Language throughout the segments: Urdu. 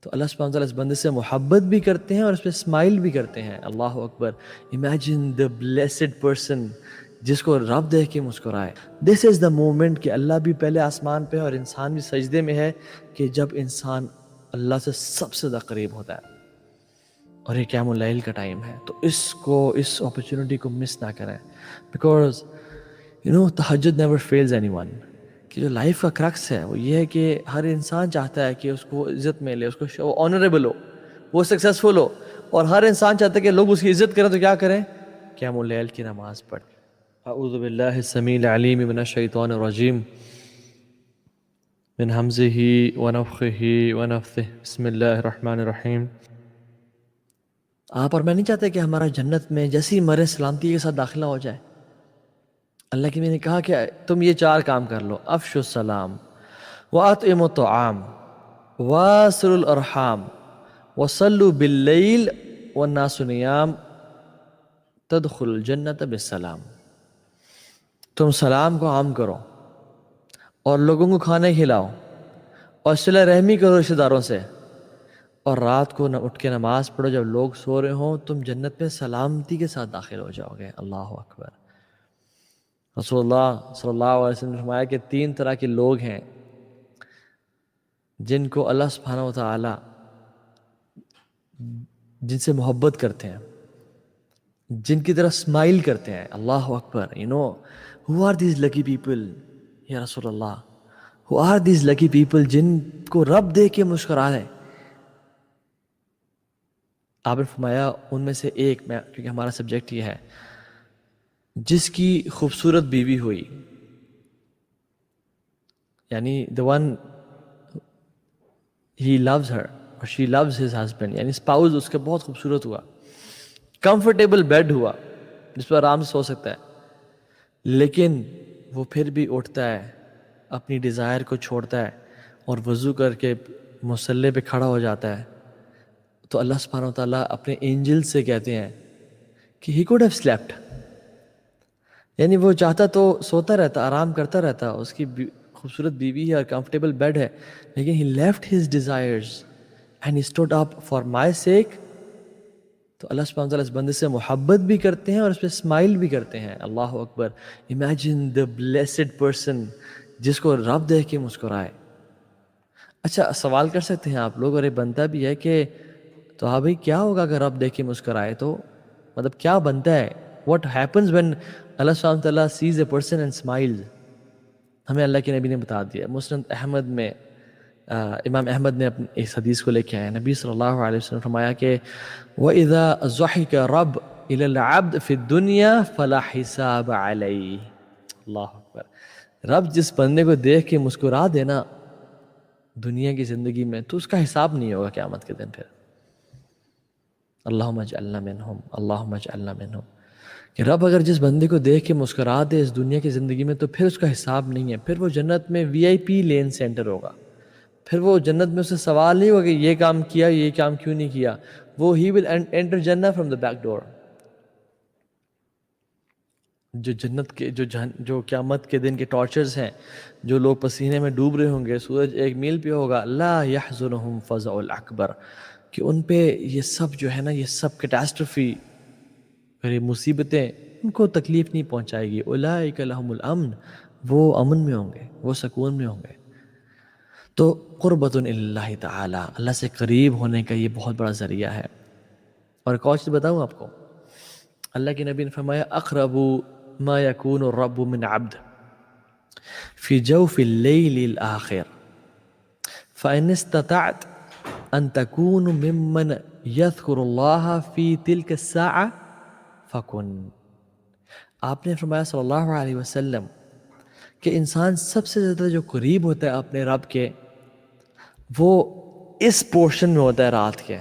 تو اللہ سبحانہ وتعالیٰ اس بندے سے محبت بھی کرتے ہیں اور اس پہ اسمائل بھی کرتے ہیں. اللہ اکبر. امیجن دا بلیسڈ پرسن جس کو رب دیکھ کے مسکرائے. دس از دا مومنٹ کہ اللہ بھی پہلے آسمان پہ ہے اور انسان بھی سجدے میں ہے، کہ جب انسان اللہ سے سب سے زیادہ قریب ہوتا ہے، اور یہ قیام اللیل کا ٹائم ہے. تو اس اپرچونٹی کو مس نہ کریں، بیکاز تہجد نیور فیلز اینی ون. کہ جو لائف کا کرکس ہے وہ یہ ہے کہ ہر انسان چاہتا ہے کہ اس کو عزت ملے، اس کو آنریبل ہو، وہ سکسیزفل ہو، اور ہر انسان چاہتا ہے کہ لوگ اس کی عزت کریں. تو کیا کریں؟ قیام اللیل کی نماز پڑھ. اعوذ باللہ السمیع العلیم من الشیطان الرجیم من ہمزہ ونفخہ ونفثہ. بسم اللہ الرحمن الرحیم. آپ اور میں نہیں چاہتے کہ ہمارا جنت میں جیسی مرے سلامتی کے ساتھ داخلہ ہو جائے. اللہ کی میں نے کہا کہ تم یہ 4 کام کر لو: افشوا السلام واطعموا الطعام واصلوا الارحام وصلوا باللیل والناس نیام تدخلوا الجنت بالسلام. تم سلام کو عام کرو اور لوگوں کو کھانے کھلاؤ اور صلہ رحمی کرو رشتہ داروں سے، اور رات کو اٹھ کے نماز پڑھو جب لوگ سو رہے ہوں. تم جنت میں سلامتی کے ساتھ داخل ہو جاؤ گے. اللہ اکبر. رسول اللہ صلی اللہ علیہ وسلم نے فرمایا کہ 3 طرح کے لوگ ہیں جن کو اللہ سبحانہ وتعالی جن سے محبت کرتے ہیں، جن کی طرف اسمائل کرتے ہیں. اللہ اکبر. who are these lucky people یا رسول اللہ؟ who are these lucky people جن کو رب دیکھ کے مسکرا ہے؟ آپ نے فرمایا ان میں سے ایک، میں کیونکہ ہمارا سبجیکٹ یہ ہے، جس کی خوبصورت بیوی ہوئی، یعنی the one he loves her or she loves his husband، یعنی اسپاؤز اس کا بہت خوبصورت ہوا، کمفرٹیبل بیڈ ہوا جس پر آرام سے سو سکتا ہے، لیکن وہ پھر بھی اٹھتا ہے، اپنی ڈیزائر کو چھوڑتا ہے اور وضو کر کے مصلی پہ کھڑا ہو جاتا ہے. تو اللہ سبحانہ وتعالیٰ اپنے اینجل سے کہتے ہیں کہ he could have slept، یعنی وہ چاہتا تو سوتا رہتا، آرام کرتا رہتا، اس کی خوبصورت بیوی ہے اور کمفرٹیبل بیڈ ہے، لیکن he left his desires and he stood up for my sake. تو اللہ سبحانہ وتعالیٰ اس بندے سے محبت بھی کرتے ہیں اور اس پہ اسمائل بھی کرتے ہیں. اللہ اکبر. امیجن دا بلیسڈ پرسن جس کو رب دیکھ کے مسکرائے. اچھا سوال کر سکتے ہیں آپ لوگ، اور یہ بنتا بھی ہے کہ تو ہاں بھائی کیا ہوگا اگر رب دیکھ کے مسکرائے؟ تو مطلب کیا بنتا ہے؟ واٹ ہیپنز وین اللہ سبحانہ وتعالیٰ سیز اے پرسن اینڈ اسمائلز؟ ہمیں اللہ کے نبی نے بتا دیا. مسند احمد میں امام احمد نے اپنی اس حدیث کو لے کے آئے. نبی صلی اللہ علیہ وسلم فرمایا کہ وَإِذَا ضَحِكَ رَبْ إِلَى الْعَبْدِ فِي الدُّنْيَا فَلَا حِسَابَ عَلَيْهِ. اللہ اکبر. رب جس بندے کو دیکھ کے مسکرا دینا دنیا کی زندگی میں، تو اس کا حساب نہیں ہوگا قیامت کے دن. پھر اللہم اجعلنا منہم، اللہم اجعلنا منہم. کہ رب اگر جس بندے کو دیکھ کے مسکرا دے اس دنیا کی زندگی میں، تو پھر اس کا حساب نہیں ہے. پھر وہ جنت میں VIP لین سینٹر ہوگا. پھر وہ جنت میں اسے سوال نہیں ہوگا کہ یہ کام کیا، یہ کام کیوں نہیں کیا. وہ ہی ول انٹر جنہ فرام دا بیک ڈور. جو جنت کے جو قیامت کے دن کے ٹارچرز ہیں، جو لوگ پسینے میں ڈوب رہے ہوں گے، سورج 1 میل پہ ہوگا، لا یحزنہم فزع الاکبر، کہ ان پہ یہ سب جو ہے نا، یہ سب کیٹاسٹرفی اور یہ مصیبتیں ان کو تکلیف نہیں پہنچائے گی. اولئک لہم الامن، وہ امن میں ہوں گے، وہ سکون میں ہوں گے. تو قربۃ اللہ تعالی، اللہ سے قریب ہونے کا یہ بہت بڑا ذریعہ ہے. اور ایک اور چیز بتاؤں آپ کو، اللہ کے نبی نے فرمایا اقرب ما یکون الرب من عبد فی جوف اللیل الآخر فإن استطعت ان تکون ممن یذکر اللہ فی تلک الساعة فکن. آپ نے فرمایا صلی اللہ علیہ وسلم کہ انسان سب سے زیادہ جو قریب ہوتا ہے اپنے رب کے، وہ اس پورشن میں ہوتا ہے رات کے،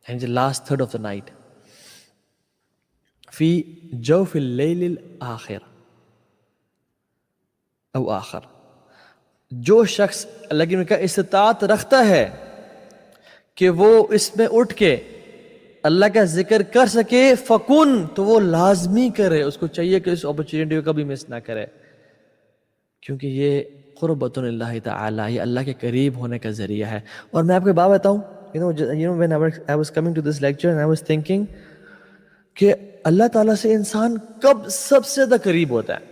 یعنی last third of the night. فی جوف اللیل الآخر او آخر. جو شخص اللہ کی کا استطاعت رکھتا ہے کہ وہ اس میں اٹھ کے اللہ کا ذکر کر سکے، فکن، تو وہ لازمی کرے. اس کو چاہیے کہ اس اپرچونٹی کو کبھی مس نہ کرے، کیونکہ یہ قربۃ اللہ تعالی، یہ اللہ کے قریب ہونے کا ذریعہ ہے. اور میں آپ کو ایک بات بتاؤں، when I was coming to this lecture and I was thinking کہ اللہ تعالیٰ سے انسان کب سب سے زیادہ قریب ہوتا ہے،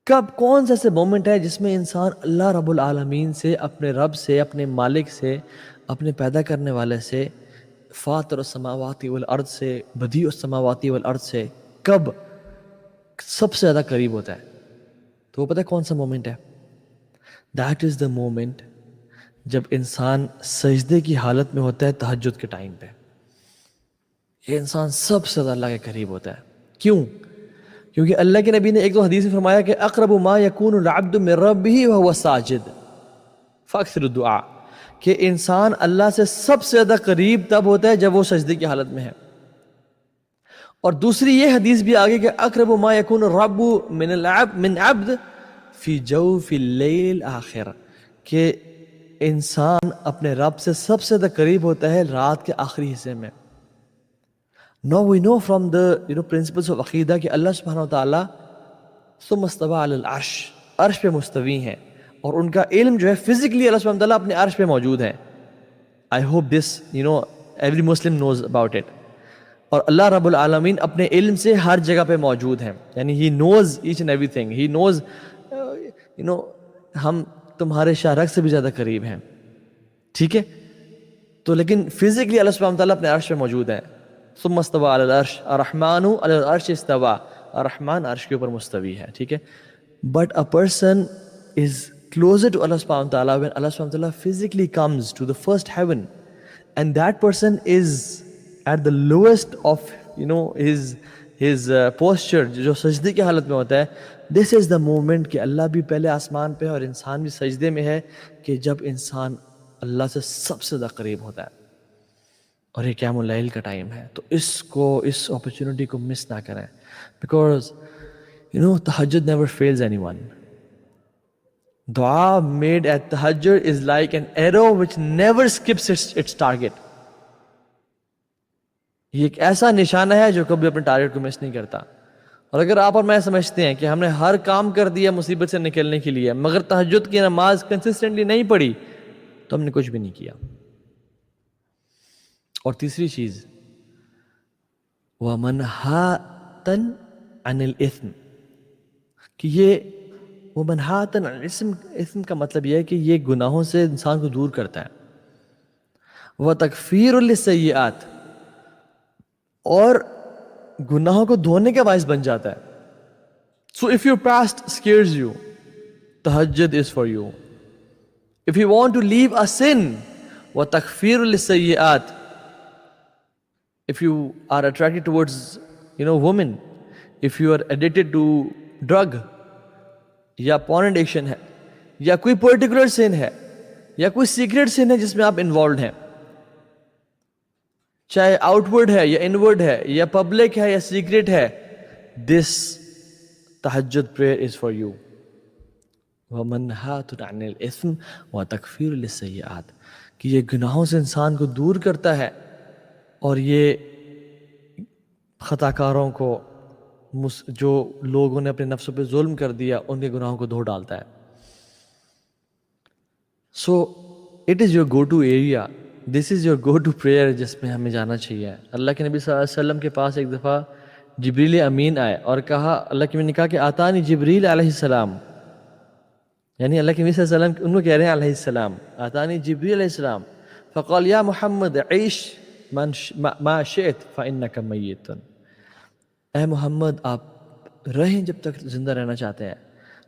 کب کون سا ایسے مومنٹ ہے جس میں انسان اللہ رب العالمین سے، اپنے رب سے، اپنے مالک سے، اپنے پیدا کرنے والے سے، فاطر السماوات والارض سے، بدیع السماوات والارض سے کب سب سے زیادہ قریب ہوتا ہے؟ تو وہ پتہ ہے کون سا مومنٹ ہے؟ دیٹ از دا مومنٹ جب انسان سجدے کی حالت میں ہوتا ہے تہجد کے ٹائم پہ. یہ انسان سب سے زیادہ اللہ کے قریب ہوتا ہے. کیوں؟ کیونکہ اللہ کے نبی نے ایک دو حدیث میں فرمایا کہ اقرب ما یکون العبد من ربہ وہو ساجد فاکثر الدعاء، کہ انسان اللہ سے سب سے زیادہ قریب تب ہوتا ہے جب وہ سجدے کی حالت میں ہے. اور دوسری یہ حدیث بھی آگے کہ اقرب ما یکون الرب من عبد فی جوف اللیل الاخر، کہ انسان اپنے رب سے سب سے زیادہ قریب ہوتا ہے رات کے آخری حصے میں. Now we know from the principles of عقیدہ کہ اللہ سبحانہ وتعالیٰ ثم استوى علی العرش، عرش پہ مستوی ہیں، اور ان کا علم جو ہے فزیکلی اللہ سبحانہ وتعالیٰ اپنے عرش پہ موجود ہے. I hope this every Muslim knows about it. اور اللہ رب العالمین اپنے علم سے ہر جگہ پہ موجود ہیں، یعنی he knows each and everything. He knows ہم تمہارے شارک سے بھی زیادہ قریب ہیں، ٹھیک ہے؟ تو لیکن فزیکلی اللہ سبحانہ وتعالیٰ اپنے عرش پہ موجود ہیں. ثم استوى علی العرش الرحمن علی العرش استوى، الرحمن عرش کے اوپر مستوی ہے، ٹھیک ہے؟ But a person is closer to Allah subhanahu wa ta'ala when Allah subhanahu wa ta'ala physically comes to the first heaven, and that person is at the lowest of his posture، جو سجدے کی حالت میں ہوتا ہے. this is the moment کہ اللہ بھی پہلے آسمان پہ ہے اور انسان بھی سجدے میں ہے، کہ جب انسان اللہ سے سب سے زیادہ قریب ہوتا ہے. اور یہ قیام اللیل کا ٹائم ہے، تو اس اپرچونٹی کو مس نہ کریں، بیکاز تہجد نیور فیلز اینی ون. دعا made at tahajjud is like an arrow which never skips its target. یہ ایک ایسا نشانہ ہے جو کبھی اپنے ٹارگٹ کو مس نہیں کرتا. اور اگر آپ اور میں سمجھتے ہیں کہ ہم نے ہر کام کر دیا مصیبت سے نکلنے کے لیے، مگر تہجد کی نماز کنسسٹنٹلی نہیں پڑھی، تو ہم نے کچھ بھی نہیں کیا. اور تیسری چیز وَمَنْهَاتًا عَنِ الْإِثْمِ، کہ یہ وَمَنْهَاتًا عَنِ الْإِثْمِ کا مطلب یہ ہے کہ یہ گناہوں سے انسان کو دور کرتا ہے. وَتَكْفِيرٌ لِلسَّيِّئَاتِ، اور گناہوں کو دھونے کا باعث بن جاتا ہے. So if your past scares you, tahajjud is for you. If you want to leave a sin, وَتَكْفِيرٌ لِلسَّيِّئَاتِ، if you are attracted towards women, if you are addicted to drug یا porn addiction ہے، یا کوئی particular sin ہے، یا کوئی secret sin ہے جس میں آپ involved ہیں، چاہے outward ہے یا inward ہے یا public ہے یا secret ہے، this tahajjud prayer is for you. وَمَنْهَاتٌ عَنِ الْإِثْمِ وَتَكْفِيرٌ لِلسَّيِّئَاتِ، کہ یہ گناہوں سے انسان کو دور کرتا ہے اور یہ خطا کاروں کو، جو لوگوں نے اپنے نفسوں پہ ظلم کر دیا، ان کے گناہوں کو دھو ڈالتا ہے. So it is your go to area, this is your go to prayer جس میں ہمیں جانا چاہیے. اللہ کے نبی صلی اللہ علیہ وسلم کے پاس ایک دفعہ جبریل امین آئے اور کہا، اللہ کے نبی نے کہا کہ آتانی جبریل علیہ السلام، یعنی اللہ کے نبی صلی اللہ علیہ وسلم ان کو کہہ رہے ہیں علیہ السلام، آتانی جبریل علیہ السلام فقال یا محمد عیش ما شئت فإنک میت. اے محمد آپ رہیں جب تک زندہ رہنا چاہتے ہیں،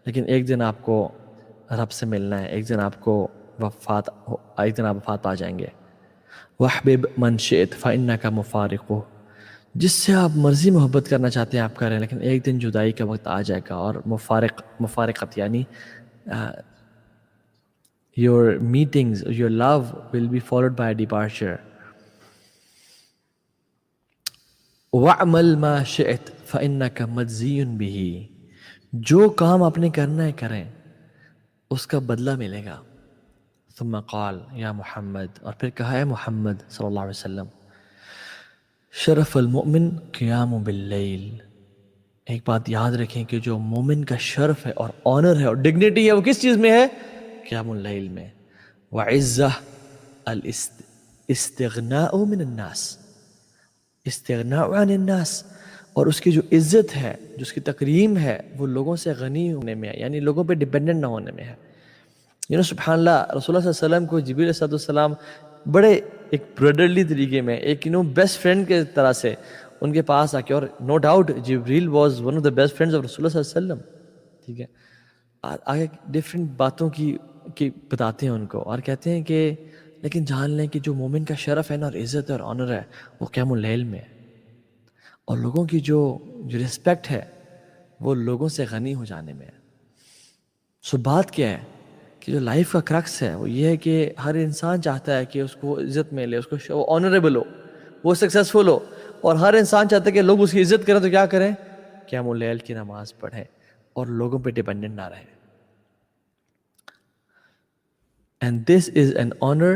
لیکن ایک دن آپ کو رب سے ملنا ہے، ایک دن آپ وفات پا جائیں گے. وحبب من شئت فإنک مفارقہ، جس سے آپ مرضی محبت کرنا چاہتے ہیں آپ کریں، لیکن ایک دن جدائی کا وقت آ جائے گا. اور مفارقت یعنی your meetings, your love will be followed by a departure. وَعْمَلْ مَا شِئْتَ فَإِنَّكَ مَجْزِيٌ بِهِ، جو کام آپ نے کرنا ہے کریں، اس کا بدلہ ملے گا. ثم قال یا محمد، اور پھر کہا ہے محمد صلی اللہ علیہ وسلم، شرف المؤمن قیام باللیل، ایک بات یاد رکھیں کہ جو مومن کا شرف ہے اور آنر ہے اور ڈگنیٹی ہے وہ کس چیز میں ہے؟ قیام اللیل میں. وعزہ الاستغناء من الناس، استغناء عن الناس، اور اس کی جو عزت ہے، جو اس کی تکریم ہے، وہ لوگوں سے غنی ہونے میں ہے، یعنی لوگوں پہ ڈیپینڈنٹ نہ ہونے میں ہے. سبحان اللہ، رسول اللہ صلی اللہ علیہ وسلم کو جبریل علیہ السلام بڑے ایک بردرلی طریقے میں، ایک بیسٹ فرینڈ کے طرح سے ان کے پاس آ کے، اور no doubt Jibril was one of the best friends of رسول اللہ صلی اللہ علیہ وسلم. ٹھیک ہے، آگے ڈفرینٹ باتوں کی بتاتے ہیں ان کو، اور کہتے ہیں کہ لیکن جان لیں کہ جو مومن کا شرف ہے نا، اور عزت اور آنر ہے، وہ قیام اللیل میں ہے، اور لوگوں کی جو رسپیکٹ ہے وہ لوگوں سے غنی ہو جانے میں ہے. سو بات کیا ہے کہ جو لائف کا کرکس ہے وہ یہ ہے کہ ہر انسان چاہتا ہے کہ اس کو عزت ملے، اس کو وہ آنریبل ہو، وہ سکسیزفل ہو، اور ہر انسان چاہتا ہے کہ لوگ اس کی عزت کریں. تو کیا کریں؟ قیام اللیل کی نماز پڑھیں اور لوگوں پہ ڈیپینڈنٹ نہ رہیں. And this is an honor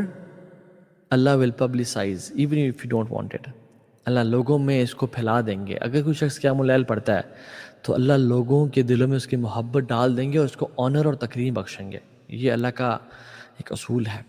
Allah will publicize even if you don't want it. اللہ لوگوں میں اس کو پھیلا دیں گے. اگر کوئی شخص قیام اللیل پڑھتا ہے تو اللہ لوگوں کے دلوں میں اس کی محبت ڈال دیں گے اور اس کو آنر اور تکریم بخشیں گے. یہ اللہ کا ایک اصول ہے.